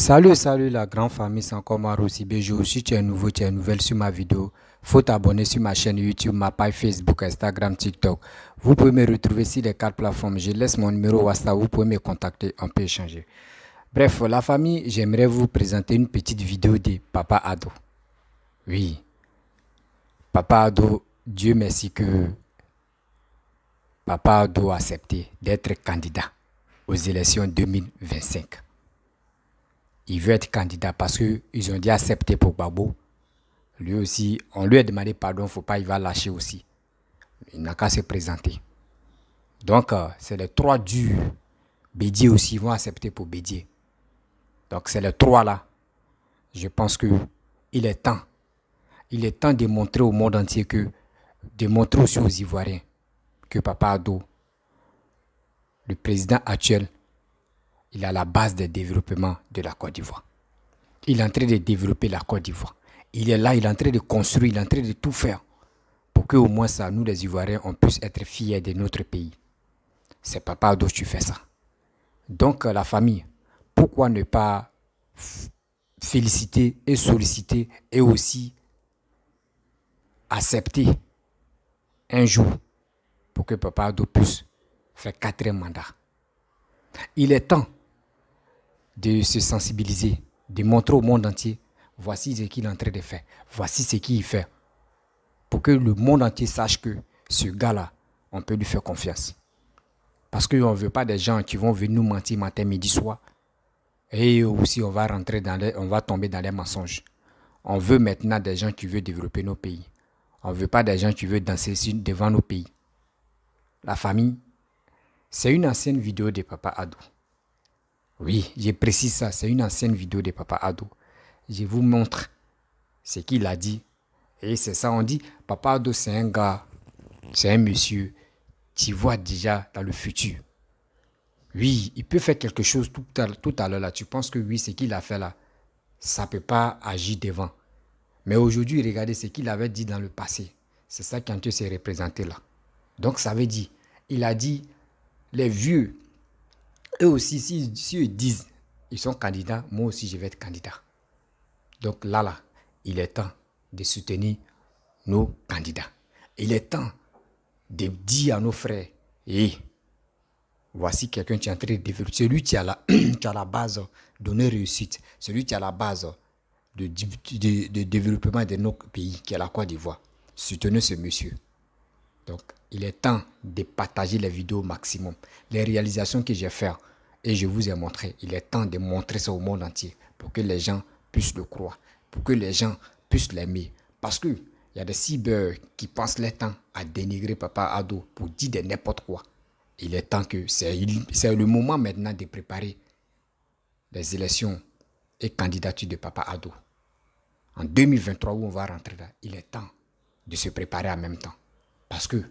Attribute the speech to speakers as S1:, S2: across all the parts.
S1: Salut la grande famille, c'est encore Maro Sibéjo. Si tu es nouveau, tu es nouvelle sur ma vidéo, faut t'abonner sur ma chaîne YouTube, ma page Facebook, Instagram, TikTok. Vous pouvez me retrouver sur les quatre plateformes. Je laisse mon numéro WhatsApp, vous pouvez me contacter, on peut échanger. Bref, la famille, j'aimerais vous présenter une petite vidéo de Papa Ado. Oui, Papa Ado, Dieu merci que Papa Ado a accepté d'être candidat aux élections 2025. Il veut être candidat parce qu'ils ont dit accepter pour Gbagbo. Lui aussi, on lui a demandé pardon, faut pas, il va lâcher aussi. Il n'a qu'à se présenter. Donc, c'est les trois durs. Bédier aussi, ils vont accepter pour Bédier. Donc, c'est les trois là. Je pense que il est temps. Il est temps de montrer au monde entier de montrer aussi aux Ivoiriens que Papa Ado, le président actuel, il est à la base des développements de la Côte d'Ivoire. Il est en train de développer la Côte d'Ivoire. Il est là, il est en train de construire, il est en train de tout faire pour que au moins ça, nous les Ivoiriens, on puisse être fiers de notre pays. C'est Papa Ado qui fait ça. Donc la famille, pourquoi ne pas féliciter et solliciter et aussi accepter un jour pour que Papa Ado puisse faire 4e mandat. Il est temps de se sensibiliser, de montrer au monde entier, voici ce qu'il est en train de faire, voici ce qu'il fait, pour que le monde entier sache que ce gars-là, on peut lui faire confiance. Parce qu'on ne veut pas des gens qui vont venir nous mentir matin, midi, soir. Et aussi, on va tomber dans les mensonges. On veut maintenant des gens qui veulent développer nos pays. On ne veut pas des gens qui veulent danser devant nos pays. La famille, c'est une ancienne vidéo de Papa Ado. Oui, je précise ça, c'est une ancienne vidéo de Papa Ado. Je vous montre ce qu'il a dit. Et c'est ça, on dit, Papa Ado, c'est un gars, c'est un monsieur qui voit déjà dans le futur. Oui, il peut faire quelque chose tout à l'heure là. Tu penses que oui, ce qu'il a fait là, ça ne peut pas agir devant. Mais aujourd'hui, regardez ce qu'il avait dit dans le passé. C'est ça qui en s'est représenté là. Donc ça veut dire, il a dit, les vieux, eux aussi, si eux disent, ils sont candidats, moi aussi je vais être candidat. Donc là, il est temps de soutenir nos candidats. Il est temps de dire à nos frères, et voici quelqu'un qui est en train de développer, celui qui a la base de nos réussites, celui qui a la base de développement de nos pays, qui est la Côte d'Ivoire. Soutenez ce monsieur. Donc, il est temps de partager les vidéos au maximum. Les réalisations que j'ai faites et je vous ai montré, il est temps de montrer ça au monde entier pour que les gens puissent le croire, pour que les gens puissent l'aimer. Parce qu'il y a des cyber qui passent leur temps à dénigrer Papa Ado pour dire de n'importe quoi. Il est temps que c'est le moment maintenant de préparer les élections et candidatures de Papa Ado. En 2023 où on va rentrer là, il est temps de se préparer en même temps. Parce que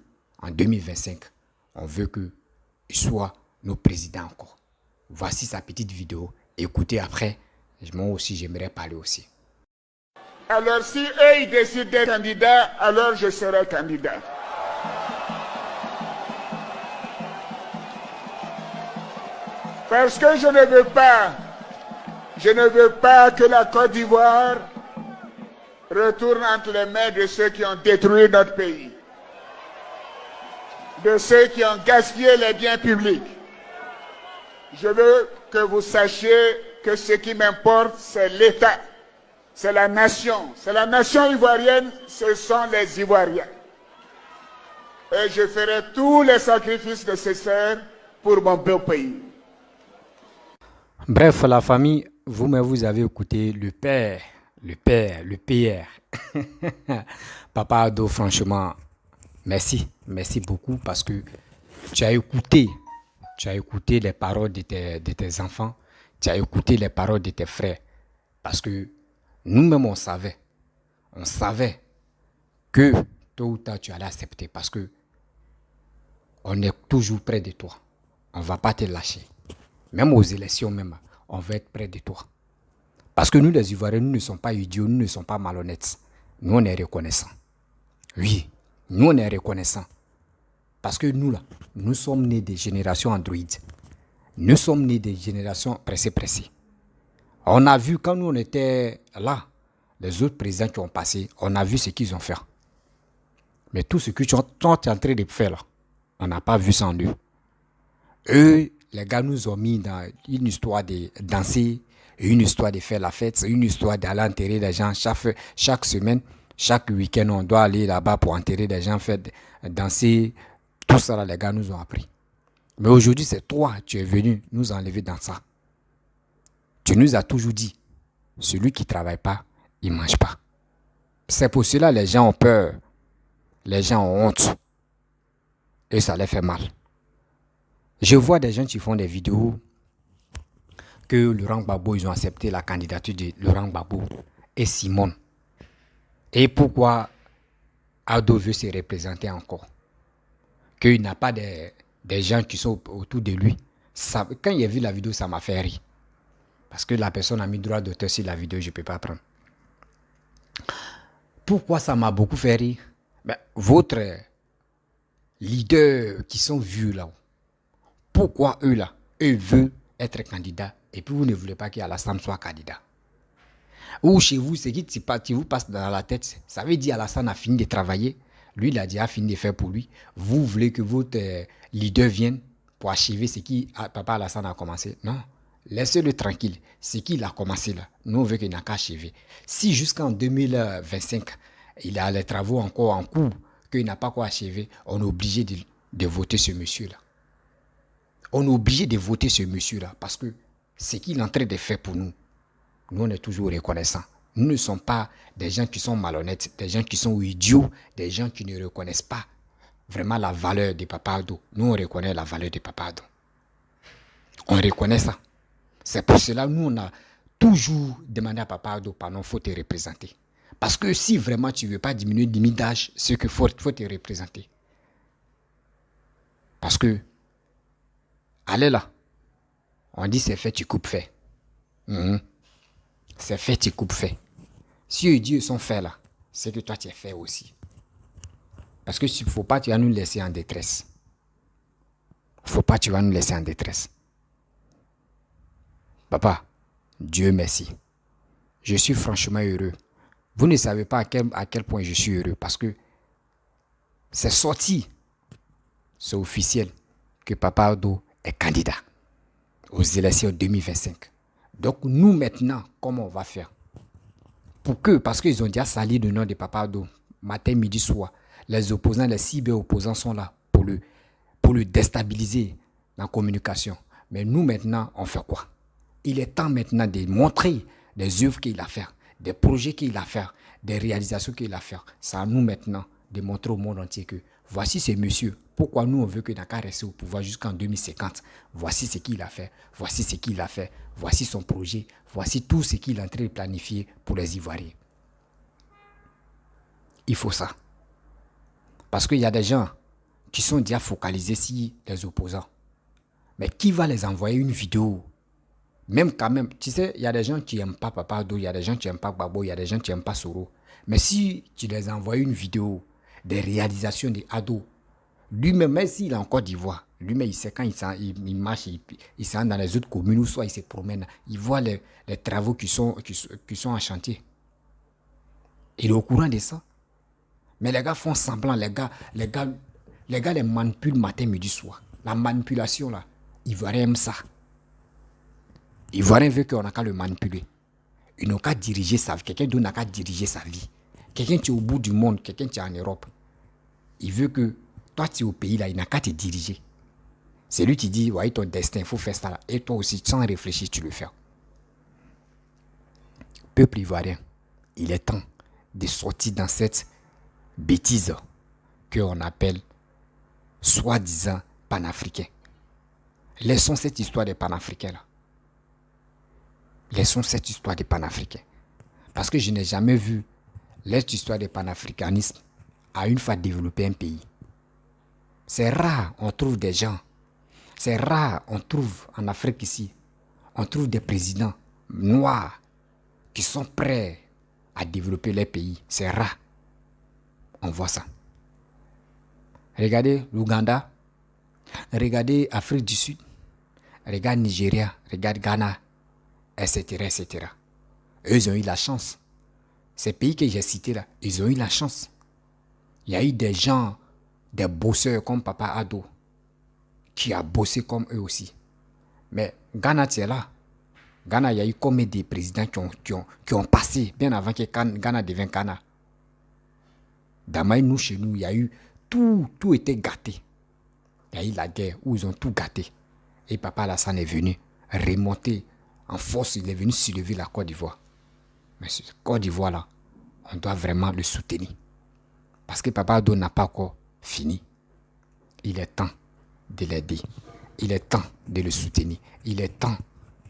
S1: en 2025, on veut qu'il soit nos présidents encore. Voici sa petite vidéo. Écoutez après, moi aussi j'aimerais parler aussi.
S2: Alors si eux ils décident d'être candidats, alors je serai candidat. Parce que je ne veux pas que la Côte d'Ivoire retourne entre les mains de ceux qui ont détruit notre pays, de ceux qui ont gaspillé les biens publics. Je veux que vous sachiez que ce qui m'importe, c'est l'État, c'est la nation. C'est la nation ivoirienne, ce sont les Ivoiriens. Et je ferai tous les sacrifices nécessaires pour mon beau pays.
S1: Bref, la famille, vous-même, vous avez écouté le PR. Papa Ado, franchement, merci beaucoup parce que tu as écouté les paroles de tes enfants, tu as écouté les paroles de tes frères. Parce que nous-mêmes, on savait que tôt ou tard, tu allais accepter parce que on est toujours près de toi. On ne va pas te lâcher. Même aux élections, on va être près de toi. Parce que nous, les Ivoiriens, nous ne sommes pas idiots, nous ne sommes pas malhonnêtes. Nous, on est reconnaissants. Oui, nous, on est reconnaissants. Parce que nous, là, nous sommes nés des générations Android. Nous sommes nés des générations pressées. On a vu quand nous on était là, les autres présidents qui ont passé, on a vu ce qu'ils ont fait. Mais tout ce qu'ils sont en train de faire là, on n'a pas vu ça en eux. Eux, les gars nous ont mis dans une histoire de danser, une histoire de faire la fête, une histoire d'aller enterrer des gens chaque semaine, chaque week-end, on doit aller là-bas pour enterrer des gens, faire danser. Tout ça, là, les gars nous ont appris. Mais aujourd'hui, c'est toi, tu es venu nous enlever dans ça. Tu nous as toujours dit, celui qui ne travaille pas, il ne mange pas. C'est pour cela que les gens ont peur, les gens ont honte, et ça les fait mal. Je vois des gens qui font des vidéos que Laurent Gbagbo, ils ont accepté la candidature de Laurent Gbagbo et Simone. Et pourquoi Ado veut se représenter encore? Qu'il n'a pas des gens qui sont autour de lui. Ça, quand il a vu la vidéo, ça m'a fait rire. Parce que la personne a mis droit d'auteur sur la vidéo, je ne peux pas prendre. Pourquoi ça m'a beaucoup fait rire? Votre leader qui sont vus là, pourquoi eux là, eux veulent être candidats et puis vous ne voulez pas qu'Alassane soit candidat? Ou chez vous, ce qui vous passe dans la tête, ça veut dire Alassane a fini de travailler, lui il a déjà fini de faire pour lui. Vous voulez que votre leader vienne pour achever ce qui Papa Alassane a commencé? Non, laissez-le tranquille. Ce qu'il a commencé là, nous on veut qu'il n'a qu'à achever. Si jusqu'en 2025, il a les travaux encore en cours, qu'il n'a pas quoi achever, on est obligé de voter ce monsieur-là. On est obligé de voter ce monsieur-là parce que ce qu'il est en train de faire pour nous, nous on est toujours reconnaissants. Nous ne sommes pas des gens qui sont malhonnêtes, des gens qui sont idiots, des gens qui ne reconnaissent pas vraiment la valeur de Papa Ado. Nous on reconnaît la valeur de Papa Ado. On reconnaît ça. C'est pour cela que nous on a toujours demandé à Papa Ado, pardon, il faut te représenter. Parce que si vraiment tu ne veux pas diminuer d'âge, c'est qu'il faut te représenter. Parce que allez là, on dit c'est fait, tu coupes fait. C'est fait, tu coupes fait. Si eux Dieu sont faits là, c'est que toi tu es fait aussi. Parce que s'il ne faut pas, tu vas nous laisser en détresse. Il ne faut pas, tu vas nous laisser en détresse. Papa, Dieu merci. Je suis franchement heureux. Vous ne savez pas à quel point je suis heureux parce que c'est sorti, c'est officiel que Papa Ado est candidat aux élections 2025. Donc nous maintenant, comment on va faire? Parce qu'ils ont déjà sali le nom de Papa Ado, matin, midi, soir. Les opposants, les cyber-opposants sont là pour le déstabiliser dans la communication. Mais nous maintenant, on fait quoi? Il est temps maintenant de montrer des œuvres qu'il a fait, des projets qu'il a fait, des réalisations qu'il a fait. C'est à nous maintenant de montrer au monde entier que voici ce monsieur. Pourquoi nous on veut qu'il n'a qu'à rester au pouvoir jusqu'en 2050? Voici ce qu'il a fait, voici ce qu'il a fait, voici son projet, voici tout ce qu'il est en train de planifier pour les Ivoiriens. Il faut ça. Parce qu'il y a des gens qui sont déjà focalisés sur les opposants. Mais qui va les envoyer une vidéo? Même quand même, tu sais, il y a des gens qui n'aiment pas Papa Ado, il y a des gens qui n'aiment pas Gbagbo, il y a des gens qui n'aiment pas Soro. Mais si tu les envoies une vidéo des réalisations de Ado, lui-même, même s'il est en Côte d'Ivoire, lui-même, il sait quand il marche, il s'en dans les autres communes ou soit il se promène, il voit les travaux qui sont en chantier. Il est au courant de ça. Mais les gars font semblant, les gars les manipulent matin, midi, soir. La manipulation, là, Ivoirien aime ça. Ivoirien veut qu'on n'a qu'à le manipuler. Il n'a qu'à diriger sa vie. Quelqu'un d'autre n'a qu'à diriger sa vie. Quelqu'un qui est au bout du monde, quelqu'un qui est en Europe. Il veut que toi, tu es au pays là, il n'a qu'à te diriger. C'est lui qui dit, ouais, ton destin, il faut faire ça là. Et toi aussi, sans réfléchir, tu le fais. Peuple ivoirien, il est temps de sortir dans cette bêtise qu'on appelle soi-disant panafricain. Laissons cette histoire des panafricains là. Laissons cette histoire des panafricains. Parce que je n'ai jamais vu cette histoire des panafricanisme à une fois développer un pays. C'est rare, on trouve des gens. C'est rare, on trouve en Afrique ici, on trouve des présidents noirs qui sont prêts à développer leur pays. C'est rare. On voit ça. Regardez l'Ouganda, regardez Afrique du Sud, regardez Nigeria, regardez Ghana. etc., etc. Eux, ils ont eu la chance. Ces pays que j'ai cités là, ils ont eu la chance. Il y a eu des gens, des bosseurs comme Papa Ado, qui a bossé comme eux aussi. Mais Ghana, tu es là. Ghana, il y a eu combien de présidents qui ont passé bien avant que Ghana devienne Ghana. Damaï, nous, chez nous, il y a eu tout était gâté. Il y a eu la guerre où ils ont tout gâté. Et Papa Alassane est venu remonter en force. Il est venu soulever la Côte d'Ivoire. Mais ce Côte d'Ivoire là, on doit vraiment le soutenir. Parce que Papa Ado n'a pas encore fini. Il est temps de l'aider. Il est temps de le soutenir. Il est temps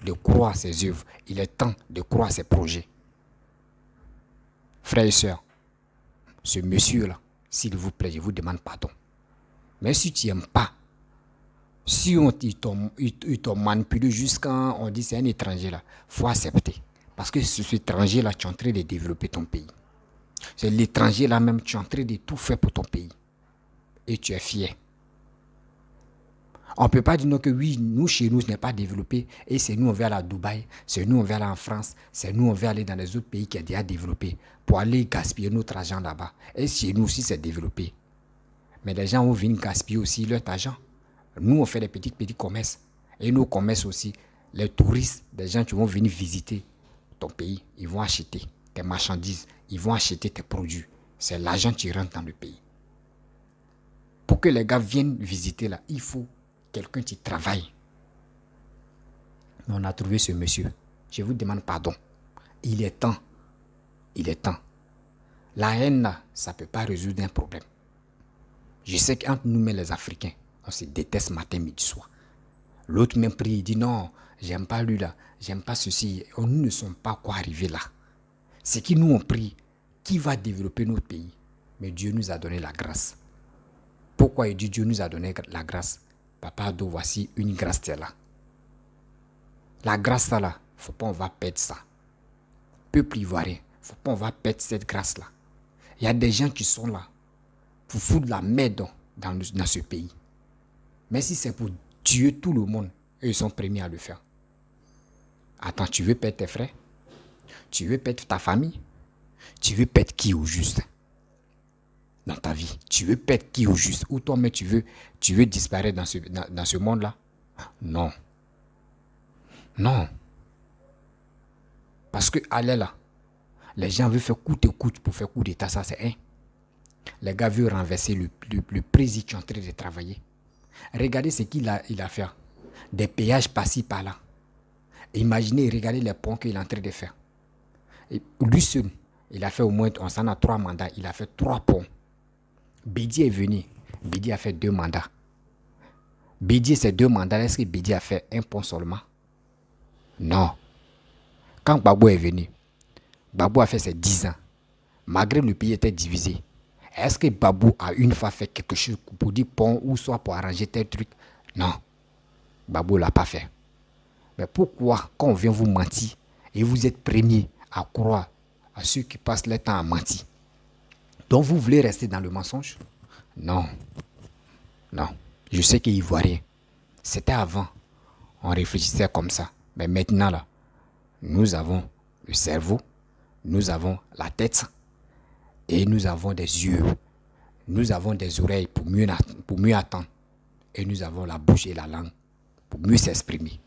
S1: de croire à ses œuvres. Il est temps de croire à ses projets. Frères et sœurs, ce monsieur-là, s'il vous plaît, je vous demande pardon. Mais si tu n'aimes pas, si ils t'ont manipulé jusqu'à on dit c'est un étranger là, il faut accepter. Parce que c'est cet étranger là, tu es en train de développer ton pays. C'est l'étranger là même, tu es en train de tout faire pour ton pays. Et tu es fier. On ne peut pas dire non que oui, nous chez nous, ce n'est pas développé. Et c'est nous, on va aller à Dubaï, c'est nous, on va aller en France, c'est nous, on va aller dans les autres pays qui sont déjà développés pour aller gaspiller notre argent là-bas. Et chez nous aussi, c'est développé. Mais les gens vont venir gaspiller aussi leur argent. Nous, on fait des petits commerces. Et nos commerces aussi, les touristes, des gens qui vont venir visiter ton pays, ils vont acheter tes marchandises, ils vont acheter tes produits. C'est l'argent qui rentre dans le pays. Pour que les gars viennent visiter là, il faut quelqu'un qui travaille. Mais on a trouvé ce monsieur. Je vous demande pardon. Il est temps. Il est temps. La haine là, ça ne peut pas résoudre un problème. Je sais qu'entre nous, mais les Africains, on se déteste matin, midi, soir. L'autre même prie, il dit non, j'aime pas lui là, j'aime pas ceci. Nous ne sommes pas quoi arriver là. C'est qui nous on prie, qui va développer notre pays. Mais Dieu nous a donné la grâce. Pourquoi il dit Dieu nous a donné la grâce? Papa Ado, voici une grâce là. La grâce là, faut pas on va perdre ça. Peuple ivoirien, faut pas on va perdre cette grâce là. Il y a des gens qui sont là pour foutre la merde dans ce pays. Mais si c'est pour tuer tout le monde, eux ils sont premiers à le faire. Attends, tu veux perdre tes frères? Tu veux perdre ta famille? Tu veux perdre qui au juste? Dans ta vie, tu veux perdre qui au juste? Ou toi-même tu veux disparaître dans ce monde-là? Non. Non. Parce que aller là, les gens veulent faire coûte et coûte pour faire coup d'état, ça c'est un. Les gars veulent renverser le président qui est en train de travailler. Regardez ce qu'il a fait. Des péages par-ci, par-là. Imaginez, regardez les ponts qu'il est en train de faire. Et lui seul, il a fait au moins, on s'en a 3 mandats, il a fait 3 ponts. Bédié est venu, Bédié a fait 2 mandats. Bédié, c'est 2 mandats, est-ce que Bédié a fait 1 pont seulement? Non. Quand Gbagbo est venu, Gbagbo a fait ses 10 ans. Malgré le pays était divisé. Est-ce que Gbagbo a une fois fait quelque chose pour dire pont ou soit pour arranger tel truc? Non. Gbagbo ne l'a pas fait. Mais pourquoi, quand on vient vous mentir, et vous êtes premier à croire à ceux qui passent leur temps à mentir? Donc vous voulez rester dans le mensonge? Non. Non. Je sais qu'il Ivoirien. C'était avant. On réfléchissait comme ça. Mais maintenant, là, nous avons le cerveau, nous avons la tête, et nous avons des yeux, nous avons des oreilles pour mieux attendre, et nous avons la bouche et la langue pour mieux s'exprimer.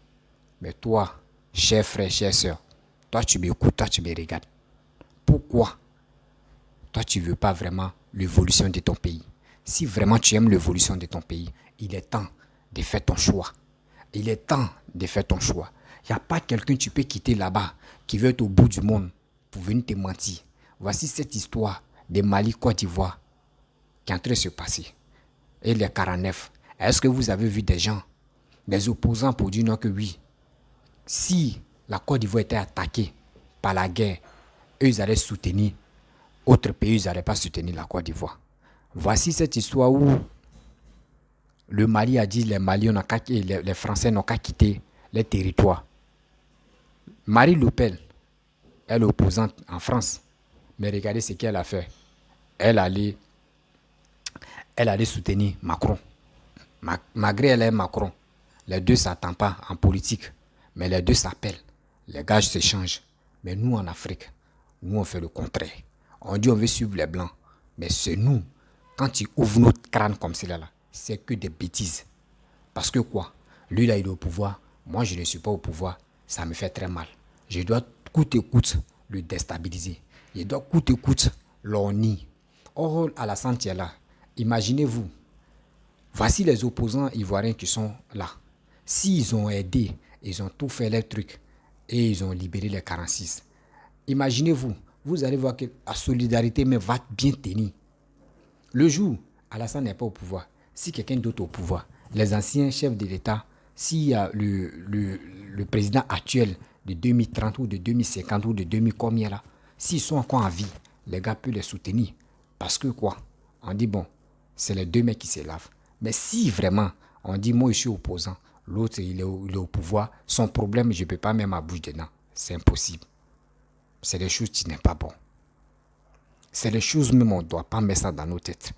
S1: Mais toi, cher frère, chère soeur, toi tu m'écoutes, toi tu me regardes. Pourquoi toi tu ne veux pas vraiment l'évolution de ton pays? Si vraiment tu aimes l'évolution de ton pays, il est temps de faire ton choix. Il est temps de faire ton choix. Il n'y a pas quelqu'un que tu peux quitter là-bas qui veut être au bout du monde pour venir te mentir. Voici cette histoire de Mali, Côte d'Ivoire qui est en train de se passer. Et les 49. Est-ce que vous avez vu des gens, des opposants pour dire non que oui, si la Côte d'Ivoire était attaquée par la guerre, eux ils allaient soutenir, autres pays ils n'allaient pas soutenir la Côte d'Ivoire. Voici cette histoire où le Mali a dit les Français n'ont qu'à quitter les territoires. Marie Le Pen, elle est opposante en France. Mais regardez ce qu'elle a fait. Elle allait soutenir Macron. Malgré elle est Macron, les deux ne s'attendent pas en politique. Mais les deux s'appellent. Les gars s'échangent. Mais nous, en Afrique, nous, on fait le contraire. On dit on veut suivre les Blancs. Mais c'est nous. Quand tu ouvres notre crâne comme cela, là, c'est que des bêtises. Parce que quoi? Lui, là, il est au pouvoir. Moi, je ne suis pas au pouvoir. Ça me fait très mal. Je dois coûte et coûte le déstabiliser. Je dois coûte et coûte l'ornier. Or, Alassane est là. Imaginez-vous. Voici les opposants ivoiriens qui sont là. S'ils ont aidé, ils ont tout fait les trucs et ils ont libéré les 46. Imaginez-vous, vous allez voir que la solidarité mais va bien tenir. Le jour, Alassane n'est pas au pouvoir. Si quelqu'un d'autre est au pouvoir, les anciens chefs de l'État, s'il y a le président actuel de 2030 ou de 2050 ou de 2000 combien là, s'ils sont encore en vie, les gars peuvent les soutenir. Parce que quoi? On dit bon, c'est les deux mecs qui se lavent. Mais si vraiment, on dit moi je suis opposant, l'autre il est au pouvoir, son problème je ne peux pas mettre ma bouche dedans. C'est impossible. C'est des choses qui n'est pas bon. C'est des choses même on ne doit pas mettre ça dans nos têtes.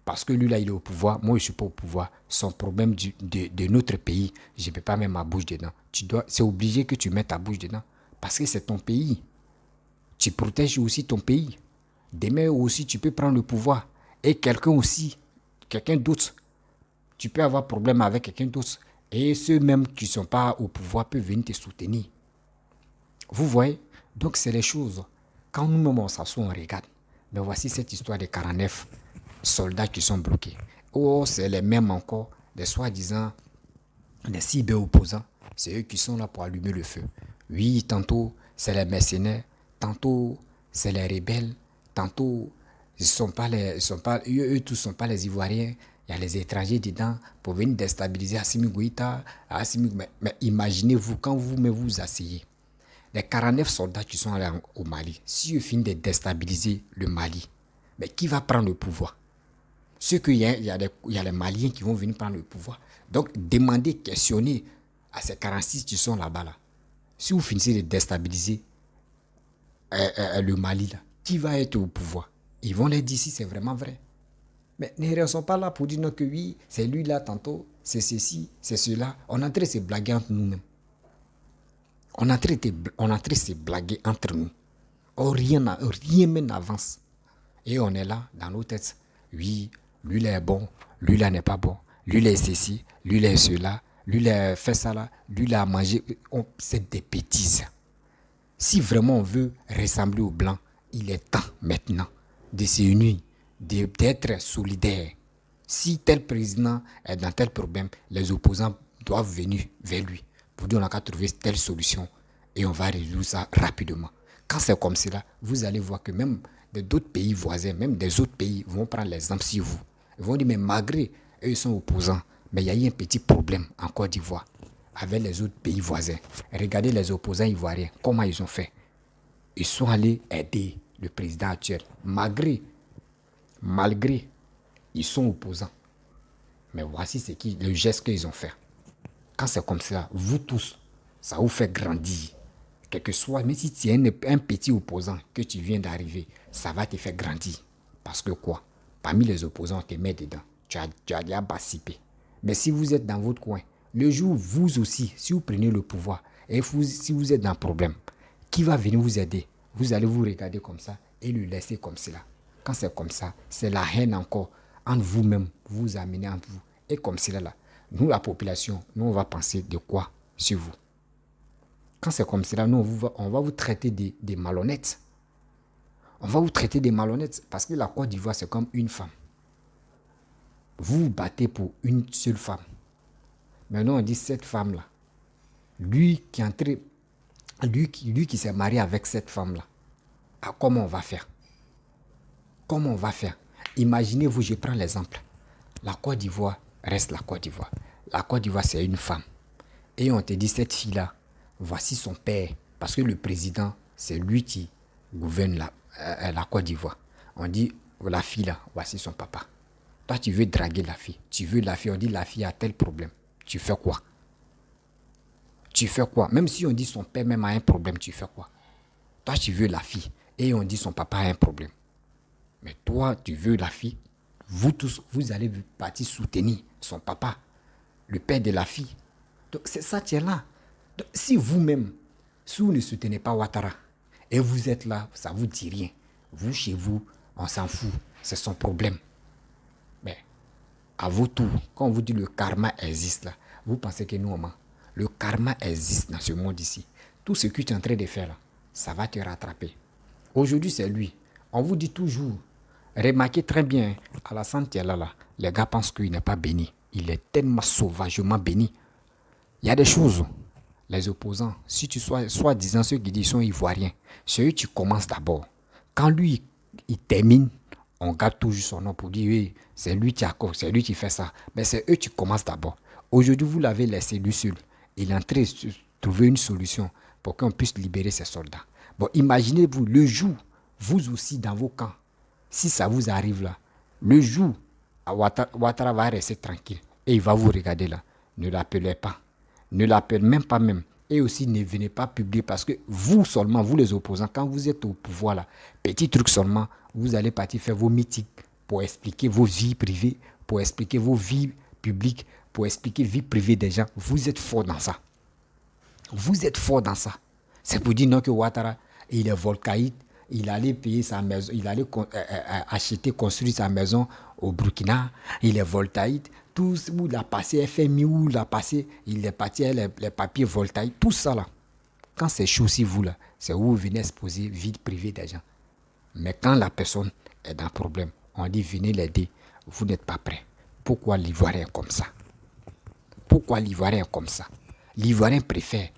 S1: Parce que lui là il est au pouvoir, moi je ne suis pas au pouvoir. Son problème de notre pays, je ne peux pas mettre ma bouche dedans. C'est obligé que tu mettes ta bouche dedans. Parce que c'est ton pays. Tu protèges aussi ton pays. Demain aussi tu peux prendre le pouvoir. Et quelqu'un d'autre, tu peux avoir problème avec quelqu'un d'autre. Et ceux même qui ne sont pas au pouvoir peuvent venir te soutenir. Vous voyez? Donc c'est les choses. Quand nous-mêmes on s'assoit, on regarde. Mais voici cette histoire de 49 soldats qui sont bloqués. Oh, c'est les mêmes encore, des soi-disant, des cyber-opposants. C'est eux qui sont là pour allumer le feu. Oui, tantôt, c'est les mercenaires. Tantôt, c'est les rebelles. Tantôt, eux tous ne sont pas les Ivoiriens. Il y a les étrangers dedans pour venir déstabiliser Assimi Goïta. Mais imaginez-vous, quand vous asseyez, les 49 soldats qui sont allés au Mali, si eux finissent de déstabiliser le Mali, mais qui va prendre le pouvoir? Il y a les Maliens qui vont venir prendre le pouvoir. Donc, demandez, questionnez à ces 46 qui sont là-bas. Là. Si vous finissez de déstabiliser le Mali, là, qui va être au pouvoir? Ils vont les dire si c'est vraiment vrai. Mais ne sont pas là pour dire non que oui, c'est lui là tantôt, c'est ceci, c'est cela. On est en train de se blaguer entre nous-mêmes. On est en train de se blaguer entre nous. Or, rien même n'avance. Et on est là, dans nos têtes. Oui, lui là est bon, lui là n'est pas bon. Lui là est ceci, lui là est cela, lui là fait ça là, lui là a mangé. C'est des bêtises. Si vraiment on veut ressembler aux Blancs, il est temps maintenant de se unir, d'être solidaire. Si tel président est dans tel problème, les opposants doivent venir vers lui pour dire on a qu'à trouver telle solution et on va résoudre ça rapidement. Quand c'est comme cela, vous allez voir que même d'autres pays voisins, même des autres pays vont prendre l'exemple sur vous. Ils vont dire mais malgré eux ils sont opposants, mais il y a eu un petit problème en Côte d'Ivoire avec les autres pays voisins. Regardez les opposants ivoiriens, comment ils ont fait. Ils sont allés aider le président actuel, malgré ils sont opposants. Mais voici le geste qu'ils ont fait. Quand c'est comme ça, vous tous, ça vous fait grandir. Quel que soit, même si tu es un petit opposant que tu viens d'arriver, ça va te faire grandir. Parce que quoi? Parmi les opposants, on te met dedans. Tu as déjà participé. Mais si vous êtes dans votre coin, le jour, vous aussi, si vous prenez le pouvoir, et si vous êtes dans un problème, qui va venir vous aider? Vous allez vous regarder comme ça et le laisser comme cela. Quand c'est comme ça, c'est la haine encore entre vous-même, vous amenez entre vous. Et comme cela là, nous la population, nous on va penser de quoi sur vous? Quand c'est comme cela, nous on va vous traiter des malhonnêtes. On va vous traiter des malhonnêtes parce que la Côte d'Ivoire c'est comme une femme. Vous vous battez pour une seule femme. Maintenant on dit cette femme là, lui qui s'est marié avec cette femme là, comment on va faire? Comment on va faire? Imaginez-vous, je prends l'exemple. La Côte d'Ivoire reste la Côte d'Ivoire. La Côte d'Ivoire, c'est une femme. Et on te dit, cette fille-là, voici son père. Parce que le président, c'est lui qui gouverne la Côte d'Ivoire. On dit, la fille-là, voici son papa. Toi, tu veux draguer la fille. Tu veux la fille, on dit, la fille a tel problème. Tu fais quoi? Tu fais quoi? Même si on dit son père même a un problème, tu fais quoi? Toi, tu veux la fille. Et on dit son papa a un problème. Mais toi, tu veux la fille. Vous tous, vous allez partir soutenir son papa, le père de la fille. Donc, c'est ça qui est là. Donc, si vous-même, Si vous ne soutenez pas Ouattara, et vous êtes là, ça ne vous dit rien. Vous, chez vous, on s'en fout. C'est son problème. Mais à vous tout, quand on vous dit le karma existe là, vous pensez que nous, on ment. Le karma existe dans ce monde ici. Tout ce que tu es en train de faire là, ça va te rattraper. Aujourd'hui, c'est lui. On vous dit toujours, remarquez très bien, Alassane Tiala là, les gars pensent qu'il n'est pas béni. Il est tellement sauvagement béni. Il y a des choses, les opposants, si tu sois disant ceux qui disent sont ivoiriens, c'est eux qui commencent d'abord. Quand lui, il termine, on garde toujours son nom pour dire, oui, c'est lui qui fait ça. Mais c'est eux qui commencent d'abord. Aujourd'hui, vous l'avez laissé lui seul. Il est en train de trouver une solution pour qu'on puisse libérer ses soldats. Bon, imaginez-vous, le jour, vous aussi dans vos camps, si ça vous arrive là, le jour, Ouattara va rester tranquille et il va vous regarder là. Ne l'appelez pas. Ne l'appelez même pas même. Et aussi ne venez pas publier parce que vous seulement, vous les opposants, quand vous êtes au pouvoir là, petit truc seulement, vous allez partir faire vos meetings pour expliquer vos vies privées, pour expliquer vos vies publiques, pour expliquer vie privée des gens. Vous êtes fort dans ça. Vous êtes fort dans ça. C'est pour dire non que Ouattara, il est volcaïde, il allait payer sa maison, il allait acheter, construire sa maison au Burkina, il est voltaïde, tout où il a passé FMI, où il a passé, il est parti les papiers voltaïdes, tout ça là. Quand c'est chaud si vous là, c'est où vous venez exposer vie privée des gens. Mais quand la personne est dans un problème, on dit venez l'aider, vous n'êtes pas prêt. Pourquoi l'Ivoirien est comme ça? Pourquoi l'Ivoirien est comme ça? L'Ivoirien préfère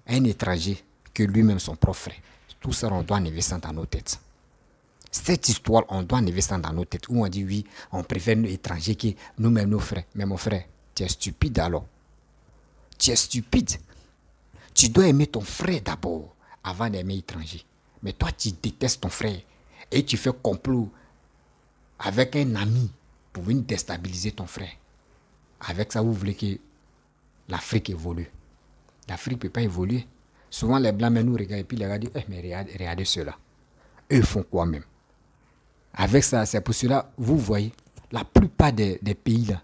S1: un étranger que lui-même son propre frère. Tout ça, on doit enlever ça dans nos têtes. Cette histoire, on doit enlever ça dans nos têtes. Où on dit oui, on préfère nos étrangers que nous-mêmes nos frères. Mais mon frère, tu es stupide alors. Tu es stupide. Tu dois aimer ton frère d'abord avant d'aimer l'étranger. Mais toi, tu détestes ton frère et tu fais complot avec un ami pour venir déstabiliser ton frère. Avec ça, vous voulez que l'Afrique évolue. L'Afrique ne peut pas évoluer. Souvent, les Blancs nous regardent et puis les gars disent mais regardez ceux-là. Eux font quoi même? Avec ça, c'est pour cela, vous voyez, la plupart des pays là,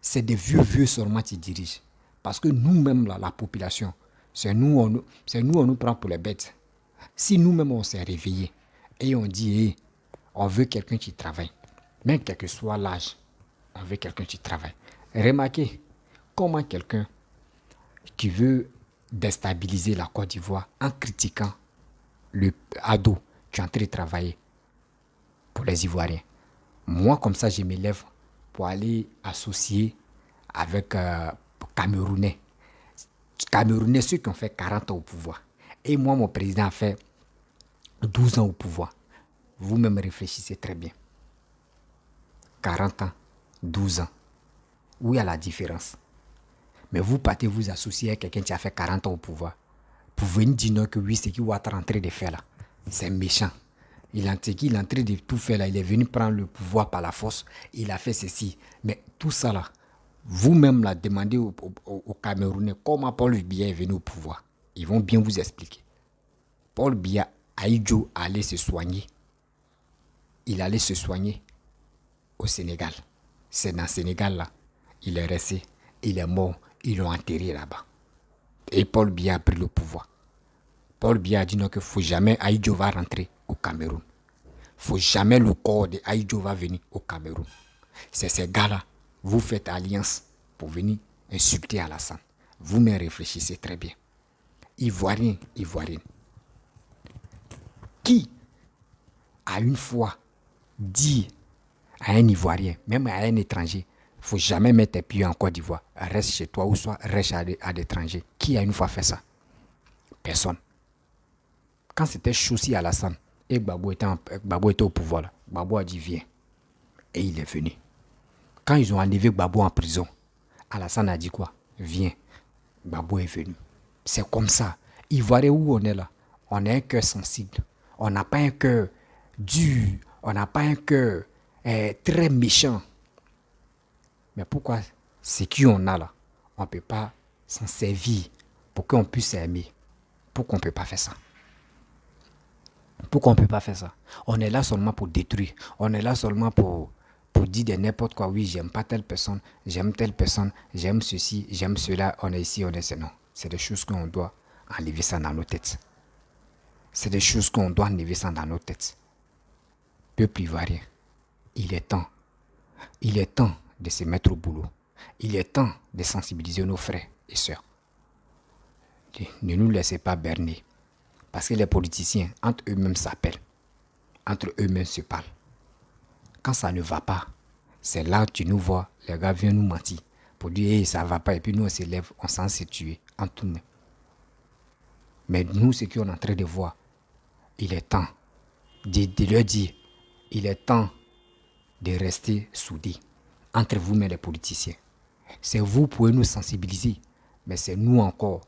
S1: c'est des vieux seulement qui dirigent. Parce que nous-mêmes, là, la population, c'est nous, on nous prend pour les bêtes. Si nous-mêmes, on s'est réveillés et on dit, hey, on veut quelqu'un qui travaille, même quel que soit l'âge, on veut quelqu'un qui travaille. Remarquez comment quelqu'un qui veut déstabiliser la Côte d'Ivoire en critiquant le ado qui est en train de travailler pour les Ivoiriens. Moi, comme ça, je m'élève pour aller associer avec Camerounais. Camerounais, ceux qui ont fait 40 ans au pouvoir. Et moi, mon président a fait 12 ans au pouvoir. Vous-même réfléchissez très bien. 40 ans, 12 ans. Où il y a la différence? Mais vous partez vous associer à quelqu'un qui a fait 40 ans au pouvoir. Pour venir dire non que oui, c'est qui Ouattara en train de faire là. C'est méchant. Il est en train de tout faire là. Il est venu prendre le pouvoir par la force. Il a fait ceci. Mais tout ça là, vous-même là, demandez aux Camerounais comment Paul Biya est venu au pouvoir. Ils vont bien vous expliquer. Paul Biya, Aïdjo allait se soigner. Il allait se soigner au Sénégal. C'est dans le Sénégal là. Il est resté. Il est mort. Ils l'ont enterré là-bas. Et Paul Biya a pris le pouvoir. Paul Biya a dit non qu'il ne faut jamais Aïdjo va rentrer au Cameroun. Il ne faut jamais le corps de Aïdjo va venir au Cameroun. C'est ces gars-là. Vous faites alliance pour venir insulter Alassane. Vous-même réfléchissez très bien. Ivoirien, Ivoirienne. Qui a une fois dit à un Ivoirien, même à un étranger, il ne faut jamais mettre tes pieds en Côte d'Ivoire. Reste chez toi ou soit reste à l'étranger. Qui a une fois fait ça? Personne. Quand c'était Choussi Alassane et Gbagbo était au pouvoir, là, Gbagbo a dit viens. Et il est venu. Quand ils ont enlevé Gbagbo en prison, Alassane a dit quoi? Viens. Gbagbo est venu. C'est comme ça. Ivoirien où on est là, on a un cœur sensible. On n'a pas un cœur dur. On n'a pas un cœur très méchant. Mais pourquoi ce qu'on a là, on ne peut pas s'en servir pour qu'on puisse s'aimer? Pourquoi on ne peut pas faire ça? Pourquoi on ne peut pas faire ça? On est là seulement pour détruire. On est là seulement pour dire de n'importe quoi. Oui, j'aime pas telle personne, j'aime telle personne, j'aime ceci, j'aime cela. On est ici, on est ça. Non, c'est des choses qu'on doit. enlever ça dans nos têtes. C'est des choses qu'on doit enlever ça dans nos têtes. Peuple ivoirien, il est temps. Il est temps de se mettre au boulot. Il est temps de sensibiliser nos frères et sœurs. Ne nous laissez pas berner. Parce que les politiciens, entre eux-mêmes s'appellent. Entre eux-mêmes se parlent. Quand ça ne va pas, c'est là que tu nous vois, les gars viennent nous mentir. Pour dire, hey, ça ne va pas. Et puis nous, on s'élève, on s'en s'est tué entre nous. Mais nous, ce qu'on est en train de voir, il est temps de leur dire, il est temps de rester soudés entre vous-mêmes les politiciens. C'est vous qui pouvez nous sensibiliser, mais c'est nous encore,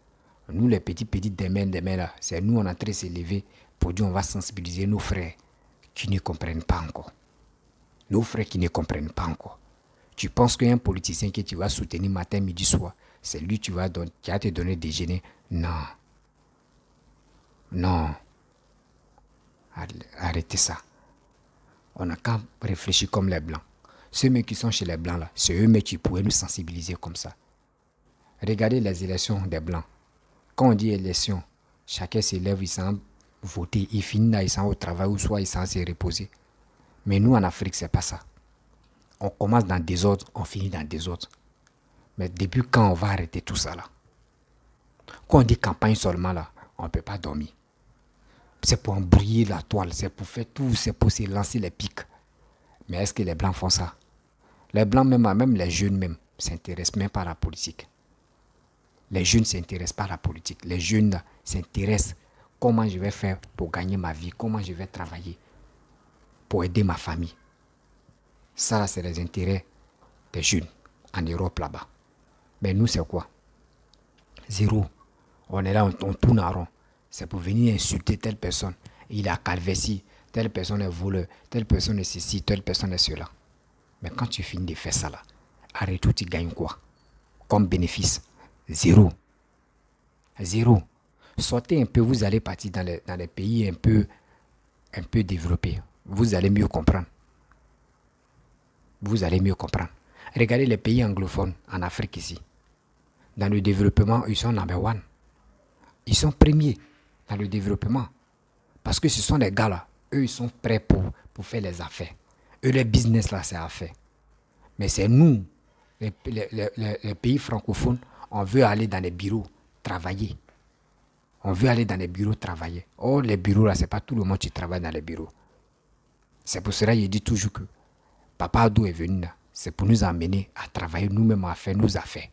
S1: nous les petits des mains là, c'est nous on est en train de s'élever pour dire on va sensibiliser nos frères qui ne comprennent pas encore. Nos frères qui ne comprennent pas encore. Tu penses qu'il y a un politicien que tu vas soutenir matin, midi, soir, c'est lui qui va te donner déjeuner? Non. Non. Arrêtez ça. On n'a qu'à réfléchir comme les Blancs. Ceux qui sont chez les Blancs, là, c'est eux qui pourraient nous sensibiliser comme ça. Regardez les élections des Blancs. Quand on dit élection, chacun s'élève, il s'en voter, il finit là, il s'en au travail ou soit il s'en se reposer. Mais nous, en Afrique, c'est pas ça. On commence dans des ordres, on finit dans des ordres. Mais depuis quand on va arrêter tout ça là? Quand on dit campagne seulement là, on ne peut pas dormir. C'est pour embrouiller la toile, c'est pour faire tout, c'est pour se lancer les pics. Mais est-ce que les Blancs font ça? Les Blancs, même les jeunes même, s'intéressent même pas à la politique. Les jeunes ne s'intéressent pas à la politique. Les jeunes s'intéressent comment je vais faire pour gagner ma vie, comment je vais travailler pour aider ma famille. Ça, c'est les intérêts des jeunes en Europe là-bas. Mais nous, c'est quoi? Zéro. On est là, on tourne en rond. C'est pour venir insulter telle personne. Il a calvétie, telle personne est voleur, telle personne est ceci, telle personne est cela. Mais quand tu finis de faire ça là, arrête tout, tu gagnes quoi? Comme bénéfice? Zéro. Zéro. Sortez un peu, vous allez partir dans les pays un peu développés. Vous allez mieux comprendre. Vous allez mieux comprendre. Regardez les pays anglophones en Afrique ici. Dans le développement, ils sont number one. Ils sont premiers dans le développement. Parce que ce sont des gars là. Eux, ils sont prêts pour faire les affaires. Eux, les business là, c'est affaire. Mais c'est nous, les pays francophones, on veut aller dans les bureaux travailler. On veut aller dans les bureaux travailler. Oh, les bureaux là, c'est pas tout le monde qui travaille dans les bureaux. C'est pour cela que je dis toujours que Papa Addo est venu là. C'est pour nous amener à travailler nous-mêmes, à faire nos affaires,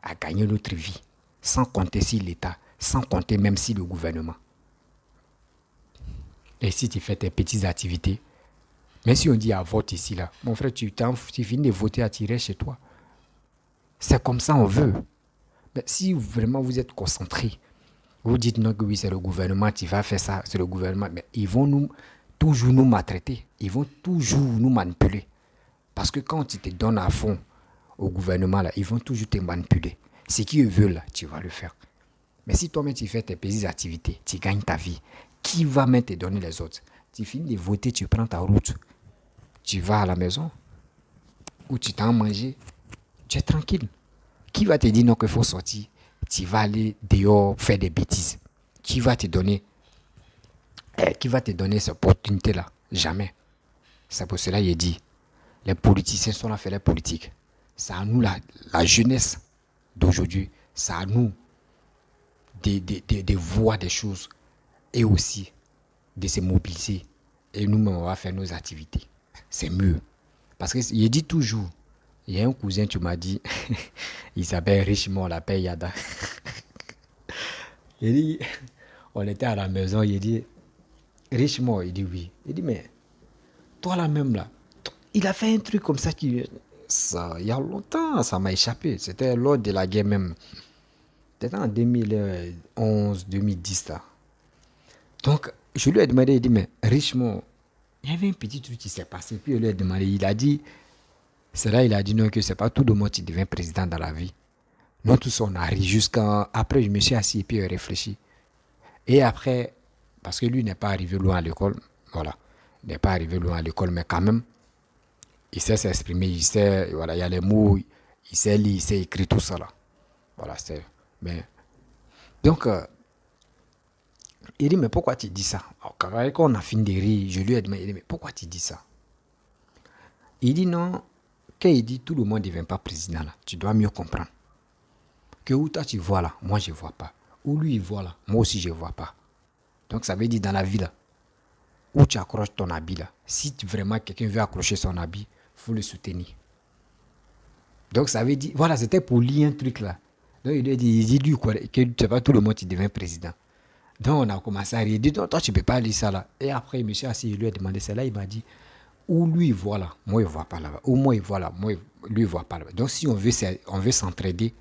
S1: à gagner notre vie, sans compter si l'État, sans compter même si le gouvernement. Et si tu fais tes petites activités, même si on dit à vote ici, là, mon frère, tu finis de voter à tirer chez toi. C'est comme ça on veut. Mais si vraiment vous êtes concentré, vous dites non que oui, c'est le gouvernement qui va faire ça, c'est le gouvernement, mais ils vont toujours nous maltraiter, ils vont toujours nous manipuler. Parce que quand tu te donnes à fond au gouvernement, là, ils vont toujours te manipuler. Ce qu'ils veulent, là, tu vas le faire. Mais si toi-même tu fais tes petites activités, tu gagnes ta vie, qui va même te donner les autres? Tu finis de voter, tu prends ta route, tu vas à la maison, ou tu t'en manger, tu es tranquille. Qui va te dire non qu'il faut sortir? Tu vas aller dehors faire des bêtises. Qui va te donner cette opportunité-là? Jamais. C'est pour cela que j'ai dit, les politiciens sont là faire la politique. C'est à nous, la jeunesse d'aujourd'hui, c'est à nous de voir des choses et aussi de se mobiliser. Et nous-mêmes, on va faire nos activités. C'est mieux. Parce que je dis toujours, il y a un cousin, tu m'as dit, il s'appelle Richemont, on l'appelle Yada. Il dit, on était à la maison, il dit, Richemont, il dit oui. Il dit, mais toi là même là, il a fait un truc comme ça, il y a longtemps, ça m'a échappé. C'était lors de la guerre même. C'était en 2011, 2010 là. Donc, je lui ai demandé, il dit, mais Richemont, il y avait un petit truc qui s'est passé. Puis je lui ai demandé, il a dit, c'est là, il a dit non, que c'est pas tout le monde qui devient président dans la vie. Nous tous, on arrive jusqu'à... Après, je me suis assis et puis j'ai réfléchi. Et après, parce que lui n'est pas arrivé loin à l'école, voilà. Il n'est pas arrivé loin à l'école, mais quand même, il sait s'exprimer, il sait, voilà, il y a les mots, il sait lire, il sait écrire tout ça là. Voilà, c'est... Mais, donc, Il dit, mais pourquoi tu dis ça? Alors, quand on a fini de rire, je lui ai demandé, mais pourquoi tu dis ça? Il dit non, quand il dit tout le monde ne devient pas président là, tu dois mieux comprendre. Que où toi tu vois là, moi je ne vois pas. Où lui il voit là, moi aussi je ne vois pas. Donc ça veut dire dans la vie là, où tu accroches ton habit là, si vraiment quelqu'un veut accrocher son habit, il faut le soutenir. Donc ça veut dire, voilà, c'était pour lire un truc là. Donc il dit lui quoi, que tu sais pas tout le monde tu deviens président. Donc on a commencé à rire, il dit non, toi tu ne peux pas lire ça là. Et après il me suis assis, il lui a demandé ça là, il m'a dit, où lui il voit là, moi il ne vois pas là-bas. Où moi il voit là, lui il ne voit pas là-bas. Donc si on veut s'entraider,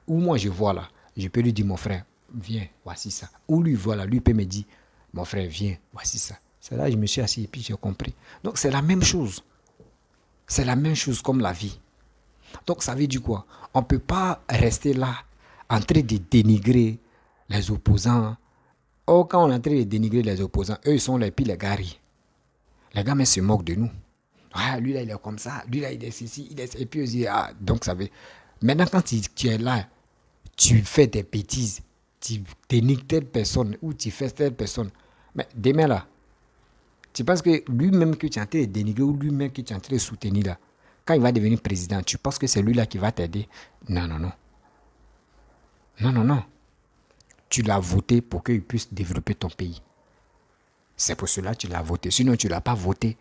S1: où moi je vois là, je peux lui dire mon frère, viens, voici ça. Où lui voit là, lui peut me dire, mon frère, viens, voici ça. C'est là que je me suis assis et puis j'ai compris. Donc c'est la même chose. C'est la même chose comme la vie. Donc ça veut dire quoi? On ne peut pas rester là en train de dénigrer les opposants. Oh, quand on est en train de dénigrer les opposants, eux ils sont les pires, les gars rient. Les gars mais se moquent de nous. Ah, lui là il est comme ça, lui là il est ceci, il est... Et puis ils disent, ah, donc ça veut... Maintenant quand tu es là, tu fais des bêtises, tu dénigres telle personne ou tu fais telle personne. Mais demain là, tu penses que lui-même que tu es en train de dénigrer ou lui-même que tu es en train de soutenir là, quand il va devenir président, tu penses que c'est lui là qui va t'aider? Non, non, non. Non, non, non. Tu l'as voté pour qu'il puisse développer ton pays. C'est pour cela que tu l'as voté. Sinon, tu ne l'as pas voté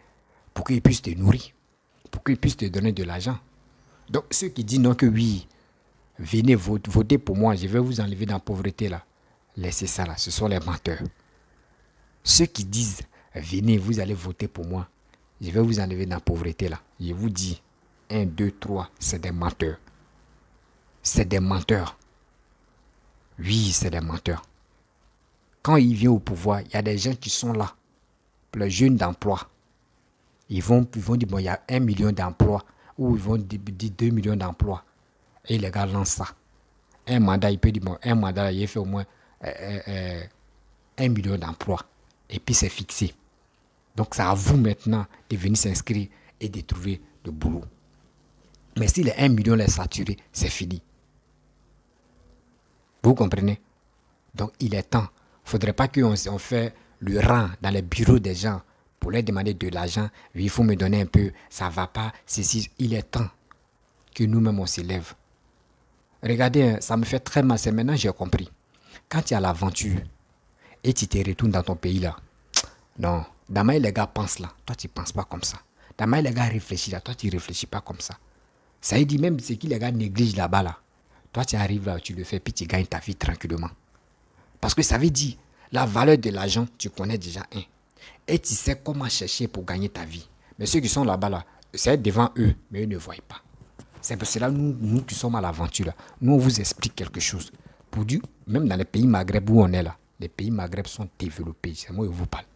S1: pour qu'il puisse te nourrir, pour qu'il puisse te donner de l'argent. Donc, ceux qui disent non que oui, venez voter pour moi, je vais vous enlever dans la pauvreté là. Laissez ça là, ce sont les menteurs. Ceux qui disent, venez, vous allez voter pour moi, je vais vous enlever dans la pauvreté là. Je vous dis, 1, 2, 3, c'est des menteurs. C'est des menteurs. Oui, c'est des menteurs. Quand il vient au pouvoir, il y a des gens qui sont là, les jeunes d'emploi. Ils vont dire, bon, il y a 1 million d'emplois, ou ils vont dire 2 millions d'emplois. Et les gars lancent ça. Un mandat, il peut dire, bon, un mandat, il fait au moins 1 million d'emplois. Et puis c'est fixé. Donc c'est à vous maintenant de venir s'inscrire et de trouver le boulot. Mais si les 1 million est saturé, c'est fini. Vous comprenez? Donc il est temps. Il ne faudrait pas qu'on fait le rang dans les bureaux des gens pour leur demander de l'argent. Oui, il faut me donner un peu, ça ne va pas. Ceci, il est temps que nous-mêmes on s'élève. Regardez, ça me fait très mal, c'est maintenant que j'ai compris. Quand tu as l'aventure et tu te retournes dans ton pays là, non, demain les gars pensent là, toi tu ne penses pas comme ça. Demain les gars réfléchissent là, toi tu ne réfléchis pas comme ça. Ça veut dire même ce que les gars négligent là-bas là, toi tu arrives là, tu le fais puis tu gagnes ta vie tranquillement. Parce que ça veut dire, la valeur de l'argent, tu connais déjà un. Et tu sais comment chercher pour gagner ta vie. Mais ceux qui sont là-bas là, c'est devant eux, mais eux ne voient pas. C'est pour cela nous qui sommes à l'aventure là, nous on vous explique quelque chose. Pour dire, même dans les pays Maghreb où on est là, les pays Maghreb sont développés. C'est moi je vous parle.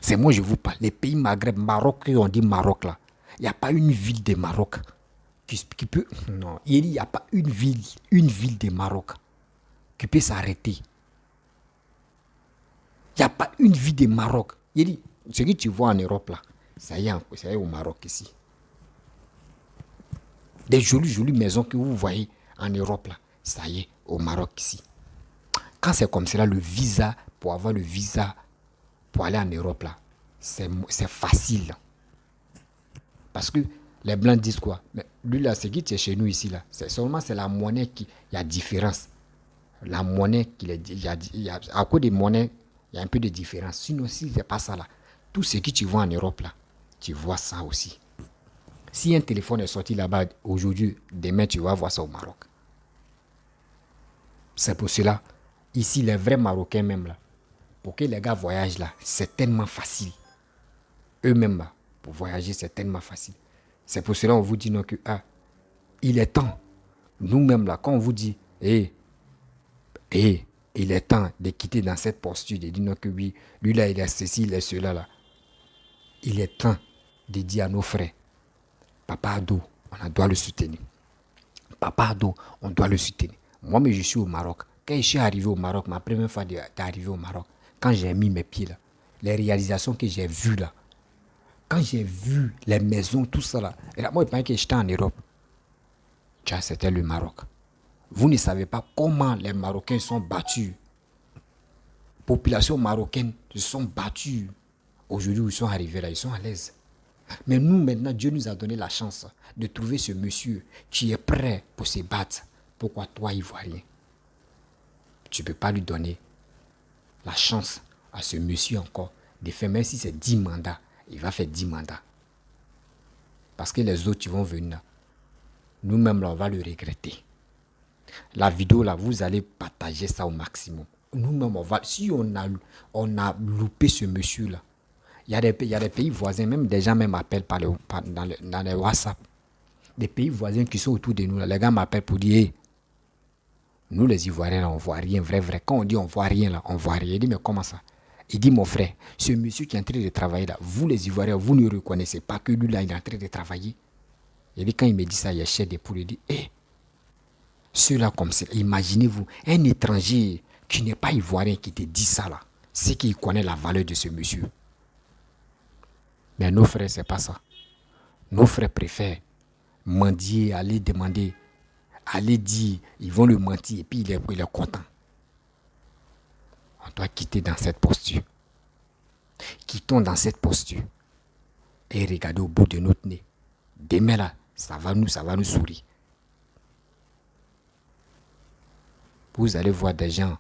S1: C'est moi je vous parle. Les pays Maghreb, Maroc, on dit Maroc là. Il n'y a pas une ville de Maroc qui peut... Non, il n'y a pas une ville de Maroc qui peut s'arrêter. Il n'y a pas une ville de Maroc. Il dit, ce que tu vois en Europe là, ça y est au Maroc ici. Des jolies maisons que vous voyez en Europe là, ça y est au Maroc ici. Quand c'est comme cela, le visa, pour avoir le visa pour aller en Europe là, c'est facile. Parce que les Blancs disent quoi? Mais lui là, c'est qui est chez nous ici là. C'est seulement c'est la monnaie qui... Il y a différence. La monnaie, à cause des monnaies, il y a un peu de différence. Sinon, si c'est pas ça là, tout ce que tu vois en Europe là, tu vois ça aussi. Si un téléphone est sorti là-bas aujourd'hui, demain tu vas voir ça au Maroc. C'est pour cela, ici les vrais Marocains même là, pour que les gars voyagent là, c'est tellement facile. Eux-mêmes là, pour voyager c'est tellement facile. C'est pour cela on vous dit non que il est temps. Nous-mêmes là, quand on vous dit, il est temps de quitter dans cette posture, de dire non que oui, lui là il est ceci, il est cela là. Il est temps de dire à nos frères, Papa Ado, on doit le soutenir. Papa Ado, on doit le soutenir. Moi, mais je suis au Maroc. Quand je suis arrivé au Maroc, ma première fois d'arriver au Maroc, quand j'ai mis mes pieds là, les réalisations que j'ai vues là, quand j'ai vu les maisons, tout ça là, et là moi, je pensais que j'étais en Europe. Tiens, c'était le Maroc. Vous ne savez pas comment les Marocains sont battus. populations marocaines se sont battues. Aujourd'hui, ils sont arrivés là, ils sont à l'aise. Mais nous, maintenant, Dieu nous a donné la chance de trouver ce monsieur qui est prêt pour se battre. Pourquoi toi, Ivoirien, tu ne peux pas lui donner la chance à ce monsieur encore de faire, même si c'est 10 mandats, il va faire 10 mandats. Parce que les autres, ils vont venir là. Nous-mêmes, là, on va le regretter. La vidéo, là, vous allez partager ça au maximum. Nous-mêmes, si on a loupé ce monsieur-là, il y a des pays voisins, même des gens m'appellent dans les WhatsApp. Des pays voisins qui sont autour de nous, là, les gars m'appellent pour dire, hey, nous les Ivoiriens, là, on ne voit rien, vrai. Quand on dit on ne voit rien, là, on ne voit rien. Il dit, mais comment ça? Il dit, mon frère, ce monsieur qui est en train de travailler là, vous les Ivoiriens, vous ne reconnaissez pas que lui là, il est en train de travailler. Il dit, quand il me dit ça, il y a chair des poules. Il dit, hé, ceux-là comme ça, imaginez-vous, un étranger qui n'est pas Ivoirien qui te dit ça là, c'est qu'il connaît la valeur de ce monsieur. Mais nos frères, c'est pas ça. Nos frères préfèrent mendier, aller demander, aller dire, ils vont le mentir et puis il est content. On doit quitter dans cette posture. Quittons dans cette posture et regardez au bout de notre nez. Demain là, ça va nous sourire. Vous allez voir des gens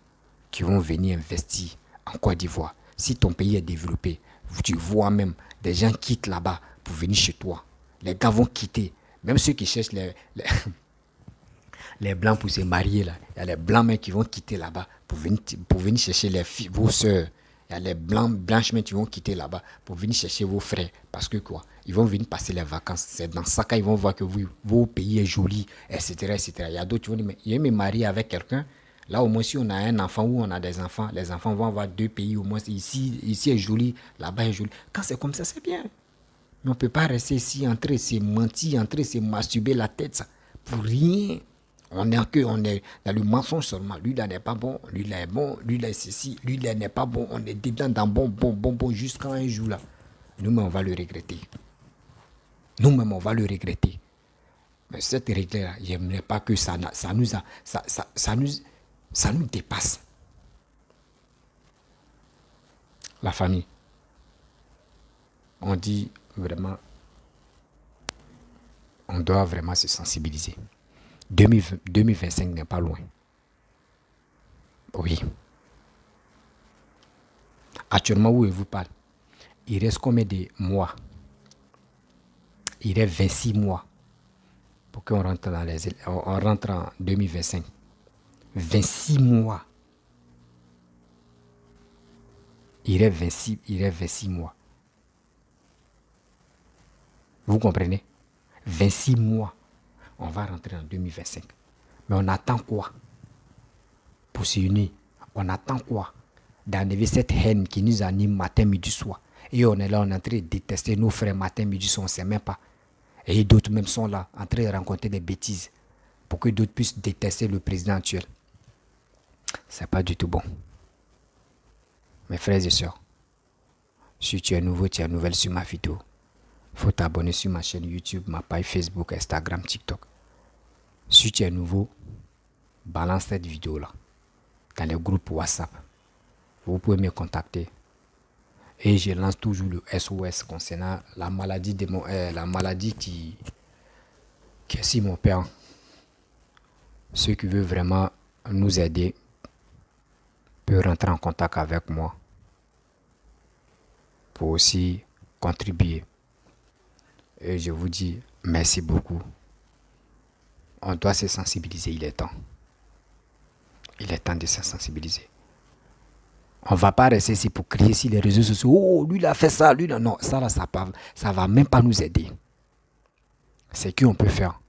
S1: qui vont venir investir en Côte d'Ivoire. Si ton pays est développé, tu vois même des gens quittent là-bas pour venir chez toi. Les gars vont quitter. Même ceux qui cherchent les blancs pour se marier là. Il y a les blancs même qui vont quitter là-bas pour venir chercher les filles, vos soeurs. Il y a les blanches même qui vont quitter là-bas pour venir chercher vos frères. Parce que quoi? Ils vont venir passer les vacances. C'est dans ça qu'ils vont voir que vos pays est joli, etc., etc. Il y a d'autres qui vont dire, mais je vais me marier avec quelqu'un. Là, au moins, si on a un enfant ou on a des enfants, les enfants vont avoir 2 pays au moins. Ici est joli, là-bas est joli. Quand c'est comme ça, c'est bien. Mais on ne peut pas rester ici, entrer, se mentir, entrer, se masturber la tête, ça, pour rien. On est dans le mensonge seulement. Lui, là, n'est pas bon. Lui, là, est bon. Lui, là, est ceci. Lui, là, n'est pas bon. On est dedans dans bon, jusqu'à un jour, là. Nous-mêmes, on va le regretter. Nous-mêmes, on va le regretter. Mais cette règle-là, j'aimerais pas que ça nous dépasse. La famille. On dit vraiment, on doit vraiment se sensibiliser. 2025 n'est pas loin. Oui. Actuellement, où je vous parle, il reste combien de mois? Il reste 26 mois pour qu'on rentre on rentre en 2025. 26 mois. Il reste 26 mois. Vous comprenez? 26 mois. On va rentrer en 2025. Mais on attend quoi pour s'unir? On attend quoi d'enlever cette haine qui nous anime matin, midi, soir? Et on est là, on est en train de détester nos frères matin, midi, soir, on ne sait même pas. Et d'autres même sont là, en train de raconter des bêtises pour que d'autres puissent détester le président actuel. C'est pas du tout bon. Mes frères et sœurs, si tu es nouveau, tu es nouvelle sur ma vidéo, il faut t'abonner sur ma chaîne YouTube, ma page Facebook, Instagram, TikTok. Si tu es nouveau, balance cette vidéo-là dans les groupes WhatsApp. Vous pouvez me contacter. Et je lance toujours le SOS concernant la maladie qui est sur mon père. Ceux qui veulent vraiment nous aider peuvent rentrer en contact avec moi pour aussi contribuer. Et je vous dis merci beaucoup. On doit se sensibiliser, il est temps. Il est temps de se sensibiliser. On ne va pas rester ici pour crier sur les réseaux sociaux. Oh, lui, il a fait ça, lui, là. Non, ça, là, ça va même pas nous aider. C'est qu'on peut faire.